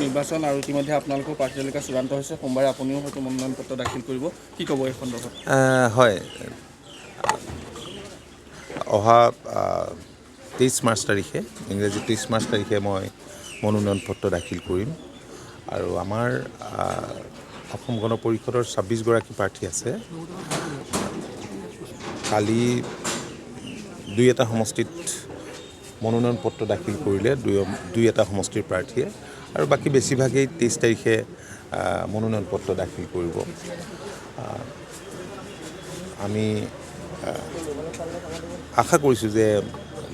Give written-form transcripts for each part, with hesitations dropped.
নিৰ্বাচন আৰু ইতিমধ্যে আপোনালোকৰ প্ৰাৰ্থী তালিকা চূড়ান্ত হৈছে সোমবাৰে আপুনিও হয়তো মনোনয়ন পত্ৰ দাখিল কৰিব কি ক'ব এই সন্দৰ্ভত হয় অহা 23 মাৰ্চ তাৰিখে ইংৰাজী 23 মাৰ্চ তাৰিখে মই মনোনয়ন পত্ৰ দাখিল কৰিম আৰু আমাৰ অসম গণ পৰিষদৰ 26 গৰাকী প্ৰাৰ্থী আছে কালি দুই এটা সমষ্টিত মনোনয়ন পত্ৰ দাখিল কৰিলে দুই এটা সমষ্টিৰ প্ৰাৰ্থীয়ে আৰু বাকী বেছিভাগেই 23 তাৰিখে মনোনয়ন পত্ৰ দাখিল কৰিব আমি আশা কৰিছোঁ যে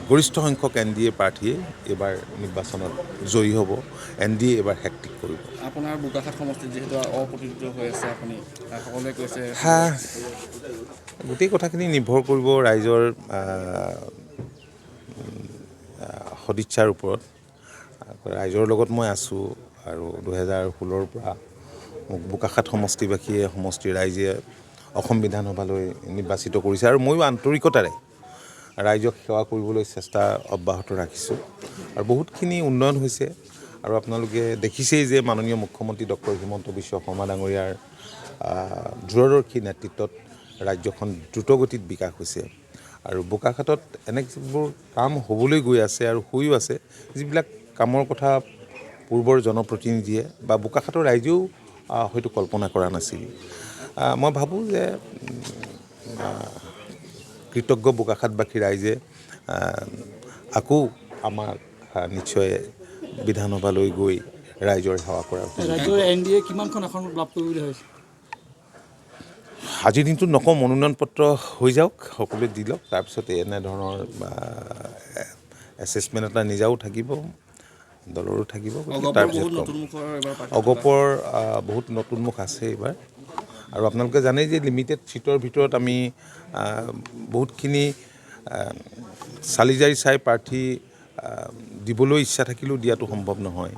গৰিষ্ঠ সংখ্যক NDA প্ৰাৰ্থীয়ে এইবাৰ নিৰ্বাচনত জয়ী হ'ব NDA এইবাৰ হেট্ৰিক কৰিব আপোনাৰ বোকাখাট সমষ্টিত যিহেতু অপ্ৰতিষ্ঠিত হৈ আছে আপুনি সকলোৱে কৈছে গোটেই কথাখিনি নিৰ্ভৰ কৰিব ৰাইজৰ সদিচ্ছাৰ ওপৰত ৰাইজৰ লগত মই আছোঁ আৰু 2016ৰ পৰা মোক বোকাখাট সমষ্টিবাসীয়ে সমষ্টিৰ ৰাইজে অসম বিধানসভালৈ নিৰ্বাচিত কৰিছে আৰু ময়ো আন্তৰিকতাৰে ৰাইজক সেৱা কৰিবলৈ চেষ্টা অব্যাহত ৰাখিছোঁ আৰু বহুতখিনি উন্নয়ন হৈছে আৰু আপোনালোকে দেখিছেই যে মাননীয় মুখ্যমন্ত্ৰী ডক্টৰ হিমন্ত বিশ্ব শৰ্মা ডাঙৰীয়াৰ দূৰদৰ্শী নেতৃত্বত ৰাজ্যখন দ্ৰুতগতিত বিকাশ হৈছে আৰু বোকাখাটত এনেবোৰ কাম হ'বলৈ গৈ আছে আৰু হৈও আছে যিবিলাক কামৰ কথা পূৰ্বৰ জনপ্ৰতিনিধিয়ে বা বোকাখাটৰ ৰাইজেও হয়তো কল্পনা কৰা নাছিল মই ভাবোঁ যে কৃতজ্ঞ বোকাখাটবাসী ৰাইজে আকৌ আমাক নিশ্চয় বিধানসভালৈ গৈ ৰাইজৰ সেৱা কৰা ৰাজ্যৰ NDA কিমানখন আসন লাভ কৰিব বুলি ভাবিছে আজিৰ দিনটোত নকওঁ মনোনয়ন পত্ৰ হৈ যাওক সকলোৱে দি লওক তাৰপিছত এনেধৰণৰ এছেছমেণ্ট এটা নিজাও থাকিব দলৰো থাকিব তাৰপিছত অগপৰ বহুত নতুন মুখ আছে এইবাৰ আৰু আপোনালোকে জানেই যে লিমিটেড ছিটৰ ভিতৰত আমি বহুতখিনি চালি জাৰি চাই প্ৰাৰ্থী দিবলৈ ইচ্ছা থাকিলেও দিয়াটো সম্ভৱ নহয়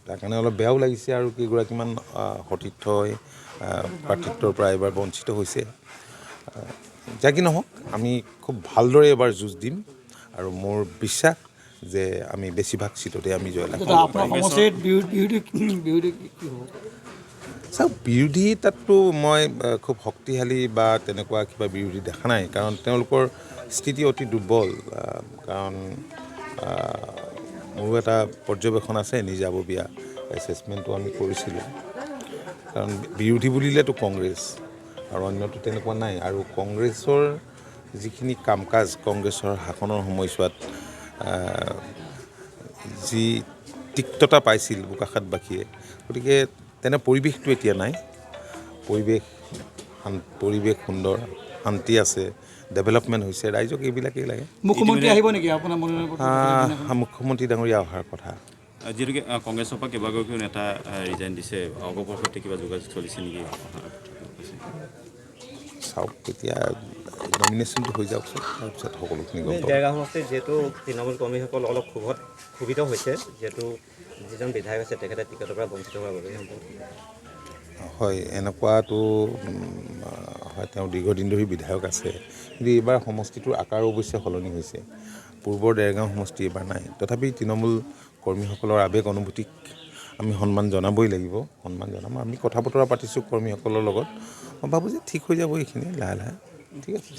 তাৰ কাৰণে অলপ বেয়াও লাগিছে আৰু কেইগৰাকীমান সতীৰ্থই প্ৰাৰ্থিত্বৰ পৰা এইবাৰ বঞ্চিত হৈছে যা কি নহওক আমি খুব ভালদৰে এবাৰ যুঁজ দিম আৰু মোৰ বিশ্বাস যে আমি বেছিভাগ ছিটতে আমি জয়লাভ চাওক বিৰোধী তাততো মই খুব শক্তিশালী বা তেনেকুৱা কিবা বিৰোধী দেখা নাই কাৰণ তেওঁলোকৰ স্থিতি অতি দুৰ্বল কাৰণ মোৰো এটা পৰ্যবেক্ষণ আছে নিজাববীয়া এছেছমেণ্টটো আমি কৰিছিলোঁ কাৰণ বিৰোধী বুলিলেতো কংগ্ৰেছ আৰু অন্যটো তেনেকুৱা নাই আৰু কংগ্ৰেছৰ যিখিনি কাম কাজ কংগ্ৰেছৰ শাসনৰ সময়ছোৱাত যি তিক্ততা পাইছিল বোকাখাটবাসীয়ে গতিকে তেনে পৰিৱেশটো এতিয়া নাই পৰিৱেশ সুন্দৰ শান্তি আছে ডেভেলপমেণ্ট হৈছে ৰাইজক এইবিলাকেই লাগে মুখ্যমন্ত্ৰী আহিব নেকি আপোনাৰ মুখ্যমন্ত্ৰী ডাঙৰীয়া অহাৰ কথা যিহেতুকে কংগ্ৰেছৰ পৰা কেইবাগৰাকীও নেতা ৰিজাইন দিছে অগপৰ সৈতে কিবা যোগাযোগ চলিছে নেকি চাওক এতিয়া নমিনেশ্যনটো হৈ যাওকচোন তাৰপিছত সকলোখিনি গম পাব ডেৰগাঁও সমষ্টিত যিহেতু তৃণমূল কৰ্মীসকল অলপ ক্ষোভিত হৈছে যিহেতু যিজন বিধায়ক আছে তেখেতে টিকটৰ পৰা বঞ্চিত হোৱাৰ বাবে হয় এনেকুৱাটো হয় তেওঁ দীৰ্ঘদিন ধৰি বিধায়ক আছে কিন্তু এইবাৰ সমষ্টিটোৰ আকাৰ অৱশ্যে সলনি হৈছে পূৰ্বৰ ডেৰগাঁও সমষ্টি এইবাৰ নাই তথাপি তৃণমূল কৰ্মীসকলৰ আৱেগ অনুভূতিক আমি সন্মান জনাবই লাগিব সন্মান জনাম আমি কথা বতৰা পাতিছোঁ কৰ্মীসকলৰ লগত মই ভাবোঁ যে ঠিক হৈ যাব এইখিনি লাহে লাহে ঠিক আছে